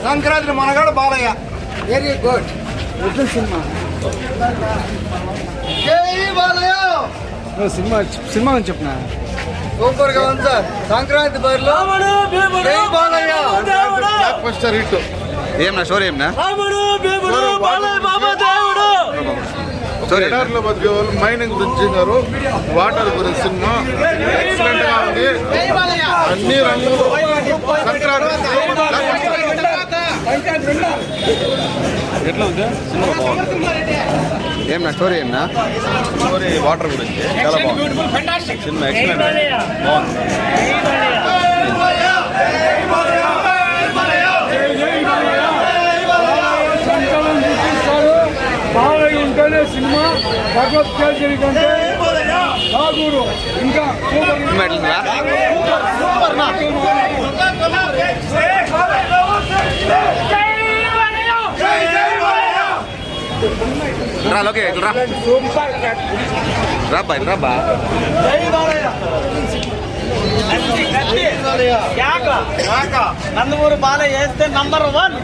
సంక్రాంతి మనగాడు Balayya. Very good. Cinema జై Balayya. Cinema అని చెప్పిన సూపర్ గా ఉంది సార్. సంక్రాంతి బరిలో జై బాలయ్య బ్లాక్ బస్టర్ హిట్. ఏమన్నా స్టోరీ ఏమన్నా ఎడారిలో బతికే వాళ్ళు మైనింగ్ గురించి గారు వాటర్ గురించి సినిమా ఎక్సలెంట్ గా ఉంది. అన్ని రంగులు ఎట్లా ఉంది ఏమన్నా స్టోరీ ఏమన్నా స్టోరీ వాటర్ గురించి చాలా బాగుంది సినిమా ఎక్సలెంట్ బాగుంది. బాలయ్య ఉంటేనే సినిమా భగవత్ కేసరి కంటే సాగూరు ఇంకా నందమూరి బాలయ్య వేస్తే నంబర్ 1.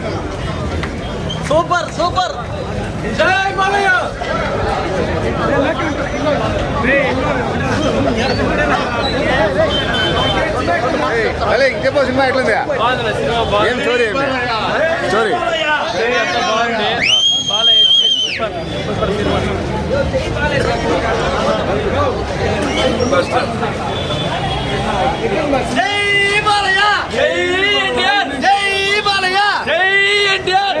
Super super. జై బాలయ్య. చెప్పు సినిమా ఎట్లుంది ఏం స్టోరీ ఏమి స్టోరీ జై బాలయ్య. జై ఇండియన్. జై బాలయ్య. జై ఇండియన్.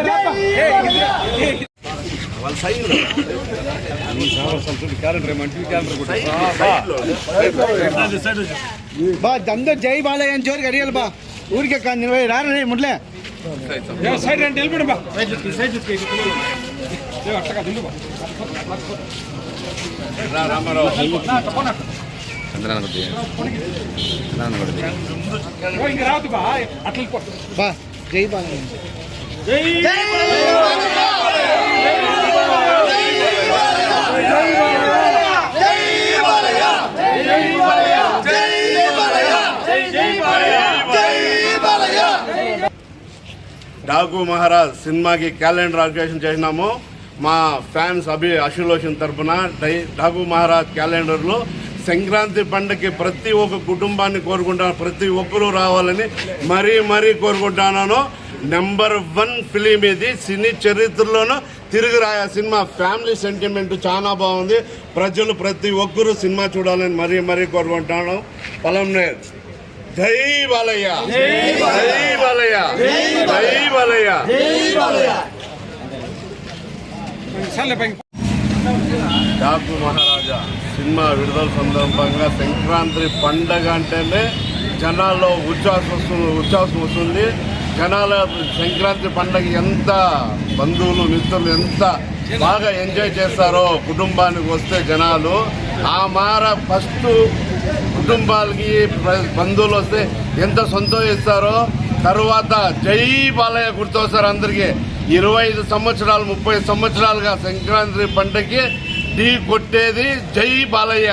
అందరూ జై బాలయ్య అని జోరికి అడిగాలి బా. ఊరికే కానీ రారే ముడ్లే సైడ్ అంటే వెళ్ళిపోండి బా. ఇంకా రావద్దు బా అట్లా బా. జై బాలయ్య. డాకు మహారాజ్ సినిమాకి క్యాలెండర్ ఆర్గనైజేషన్ చేసినాము. మా ఫ్యాన్స్ అశులోషన్ తరఫున డాకు మహారాజ్ క్యాలెండర్లో సంక్రాంతి పండుగకి ప్రతి ఒక్క కుటుంబాన్ని కోరుకుంటాను, ప్రతి ఒక్కరూ రావాలని మరీ కోరుకుంటున్నాను. నెంబర్ 1 ఫిలిం ఇది. సినీ చరిత్రలోనూ తిరుగురాయ సినిమా. ఫ్యామిలీ సెంటిమెంట్ చాలా బాగుంది. ప్రజలు ప్రతి ఒక్కరూ సినిమా చూడాలని మరీ కోరుకుంటున్నాను. పలంనేర్ జై బాలయ్య. జై బాలయ్య. జై బాలయ్య. డాకు మహారాజా సినిమా విడుదల సందర్భంగా సంక్రాంతి పండగ అంటేనే జనాల్లో ఉచ్ఛ్వాసం వస్తుంది. జనాల సంక్రాంతి పండగ ఎంత బంధువులు మిత్రులు ఎంత బాగా ఎంజాయ్ చేస్తారో కుటుంబానికి వస్తే జనాలు. ఆ మార ఫస్ట్ కుటుంబాలకి బంధువులు వస్తే ఎంత సంతోషిస్తారో. తర్వాత జై బాలయ్య గుర్తొస్తారు అందరికీ. 25 సంవత్సరాలు 30 సంవత్సరాలుగా సంక్రాంతి పండగకి ఢీ కొట్టేది జై బాలయ్య.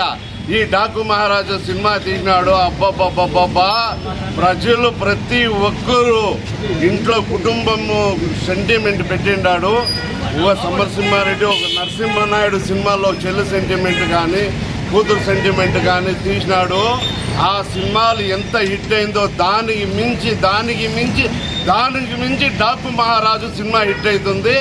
ఈ డాకు మహారాజు సినిమా తీసినాడు. అబ్బబ్బబ్బబ్బా ప్రజలు ప్రతి ఒక్కరూ ఇంట్లో కుటుంబము సెంటిమెంట్ పెట్టిండాడు. ఒక సమరసింహారెడ్డి ఒక నరసింహనాయుడు సినిమాలో చెల్లి సెంటిమెంట్ కానీ కూతురు సెంటిమెంట్ కానీ తీసినాడు. ఆ సినిమాలు ఎంత హిట్ అయిందో దానికి మించి డాకు మహారాజు సినిమా హిట్ అవుతుంది.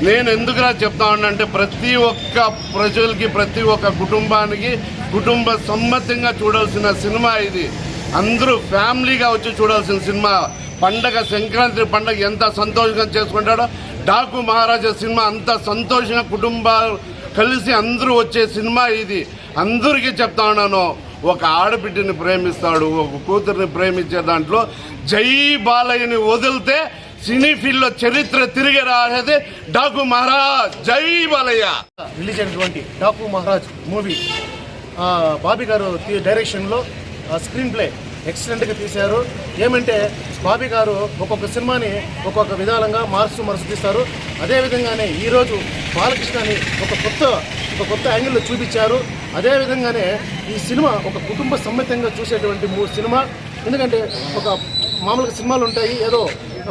నేను ఎందుకురా చెప్తా ఉన్నానంటే ప్రతి ఒక్క ప్రజలకి ప్రతి ఒక్క కుటుంబానికి కుటుంబ సమ్మతంగా చూడాల్సిన సినిమా ఇది. అందరూ ఫ్యామిలీగా వచ్చి చూడాల్సిన సినిమా. పండగ సంక్రాంతి పండగ ఎంత సంతోషంగా చేసుకుంటాడో డాకు మహారాజా సినిమా అంత సంతోషంగా కుటుంబాలు కలిసి అందరూ వచ్చే సినిమా ఇది. అందరికీ చెప్తా ఉన్నాను, ఒక ఆడబిడ్డని ప్రేమిస్తాడు, ఒక కూతురిని ప్రేమించే దాంట్లో జై బాలయ్యని వదిలితే సినీ ఫీల్డ్లో చరిత్ర తిరిగి రాసేది డాకు మహారాజ్. జై బాలయ్య. రిలీజ్ అయినటువంటి డాకు మహారాజ్ మూవీ బాబీ గారు డైరెక్షన్లో స్క్రీన్ ప్లే ఎక్సలెంట్గా తీశారు. ఏమంటే బాబీ గారు ఒక్కొక్క సినిమాని ఒక్కొక్క విధానంగా మార్చు తీస్తారు. అదేవిధంగానే ఈరోజు బాలకృష్ణని ఒక కొత్త యాంగిల్లో చూపించారు. అదేవిధంగానే ఈ సినిమా ఒక కుటుంబ సమ్మతంగా చూసేటువంటి సినిమా. ఎందుకంటే ఒక మామూలుగా సినిమాలు ఉంటాయి, ఏదో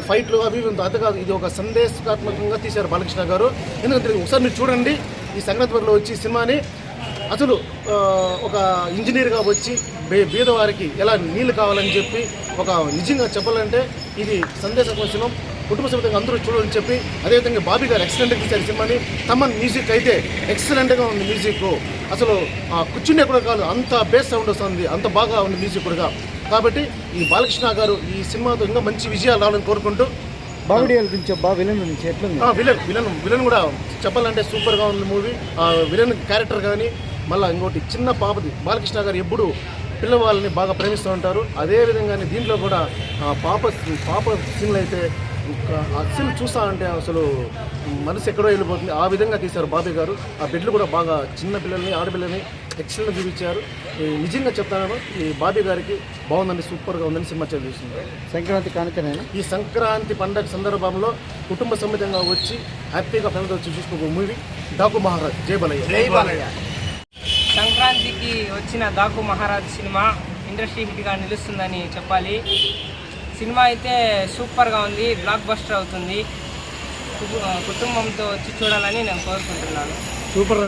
ఫైట్లు అవి ఇవి అంత కాదు, ఇది ఒక సందేశాత్మకంగా తీశారు బాలకృష్ణ గారు. ఎందుకంటే ఒకసారి మీరు చూడండి ఈ సంక్రాంతి వరలో వచ్చి సినిమాని. అసలు ఒక ఇంజనీర్గా వచ్చి బీదవారికి ఎలా నీళ్లు కావాలని చెప్పి ఒక నిజంగా చెప్పాలంటే ఇది సందేశాత్మక సినిమా, కుటుంబ సమేతంగా అందరూ చూడాలని చెప్పి. అదేవిధంగా బాబీ గారు ఎక్సలెంట్గా తీశారు సినిమాని. తమన్ మ్యూజిక్ అయితే ఎక్సలెంట్గా ఉంది మ్యూజిక్. అసలు కూర్చునే కూడా కాదు, అంత బేస్ సౌండ్ వస్తుంది, అంత బాగా ఉంది మ్యూజిక్ కూడా. కాబట్టి ఈ బాలకృష్ణ గారు ఈ సినిమాతో ఇంకా మంచి విజయాలు రావాలని కోరుకుంటూ. బాగుడియాల గురించి విలన్ గురించి ఎట్లుంది? విలన్ కూడా చెప్పాలంటే సూపర్గా ఉంది మూవీ. విలన్ క్యారెక్టర్ కానీ మళ్ళీ ఇంకోటి చిన్న పాపది, బాలకృష్ణ గారు ఎప్పుడు పిల్లవాళ్ళని బాగా ప్రేమిస్తూ ఉంటారు. అదేవిధంగానే దీంట్లో కూడా పాప సీన్లు అయితే ఆ సీన్ చూస్తా అంటే అసలు మనసు ఎక్కడో వెళ్ళిపోతుంది. ఆ విధంగా తీశారు బాబీ గారు. ఆ బిడ్డలు కూడా బాగా చిన్న పిల్లల్ని ఆడపిల్లల్ని ఎక్సలెంట్ చూపించారు. నిజంగా చెప్తాను ఈ బాబీ గారికి బాగుందండి, సూపర్గా ఉందని సినిమా చూసింది. సంక్రాంతి కానుకనైనా ఈ సంక్రాంతి పండగ సందర్భంలో కుటుంబ సమేతంగా వచ్చి హ్యాపీగా ఫ్యామిలీతో వచ్చి చూసుకున్న మూవీ డాకు మహారాజ్. జై బాలయ్య. సంక్రాంతికి వచ్చిన డాకు మహారాజ్ సినిమా ఇండస్ట్రీ హిట్గా నిలుస్తుందని చెప్పాలి. సినిమా అయితే సూపర్గా ఉంది, బ్లాక్ బస్టర్ అవుతుంది. కుటుంబంతో వచ్చి చూడాలని నేను కోరుకుంటున్నాను. సూపర్.